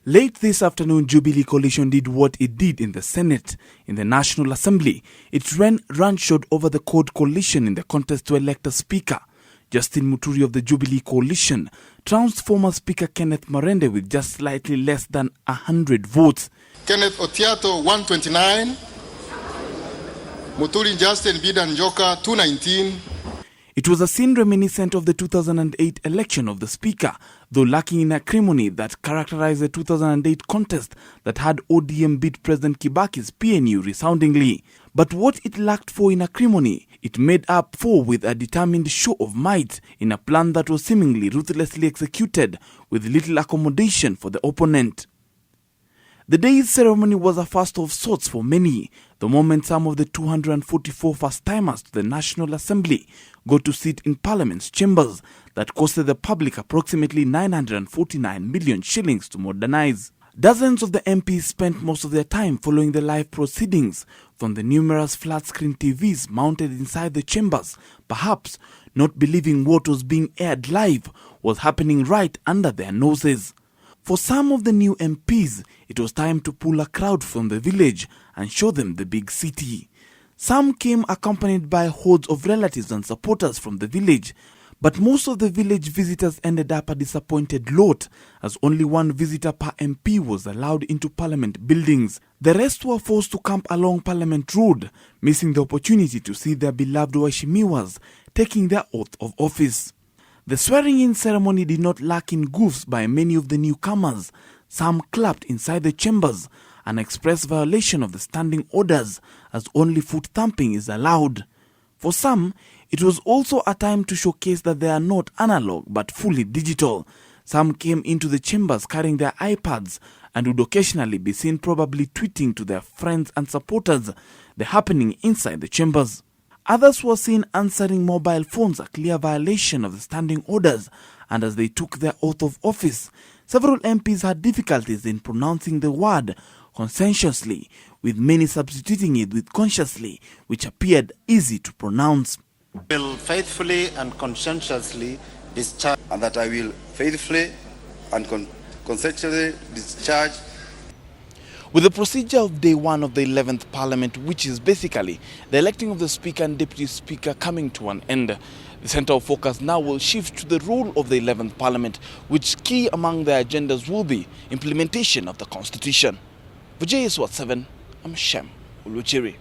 Late this afternoon, Jubilee coalition did what it did in the Senate. In the National Assembly, it ran short over the Code coalition in the contest to elect a speaker. Justin Muturi of the Jubilee coalition trounced former Speaker Kenneth Marende with just slightly less than 100 votes. Kenneth Otiato 129, Muturi Justin Bidan Joka 219. It was a scene reminiscent of the 2008 election of the Speaker, though lacking in acrimony that characterized the 2008 contest that had ODM beat President Kibaki's PNU resoundingly. But what it lacked for in acrimony, it made up for with a determined show of might in a plan that was seemingly ruthlessly executed with little accommodation for the opponent. The day's ceremony was a first of sorts for many, the moment some of the 244 first-timers to the National Assembly got to sit in Parliament's chambers that costed the public approximately 949 million shillings to modernize. Dozens of the MPs spent most of their time following the live proceedings from the numerous flat-screen TVs mounted inside the chambers, perhaps not believing what was being aired live was happening right under their noses. For some of the new MPs, it was time to pull a crowd from the village and show them the big city. Some came accompanied by hordes of relatives and supporters from the village, but most of the village visitors ended up a disappointed lot, as only one visitor per MP was allowed into Parliament buildings. The rest were forced to camp along Parliament Road, missing the opportunity to see their beloved Waheshimiwas taking their oath of office. The swearing-in ceremony did not lack in goofs by many of the newcomers. Some clapped inside the chambers, an express violation of the standing orders, as only foot thumping is allowed. For some, it was also a time to showcase that they are not analog but fully digital. Some came into the chambers carrying their iPads and would occasionally be seen probably tweeting to their friends and supporters the happening inside the chambers. Others were seen answering mobile phones, a clear violation of the standing orders, and as they took their oath of office, several MPs had difficulties in pronouncing the word conscientiously, with many substituting it with consciously, which appeared easy to pronounce. I will faithfully and conscientiously discharge. And that I will faithfully and conscientiously discharge. With the procedure of day one of the 11th Parliament, which is basically the electing of the Speaker and Deputy Speaker, coming to an end, the centre of focus now will shift to the role of the 11th Parliament, which key among their agendas will be implementation of the Constitution. For JS7, I'm Shem Uluchiri.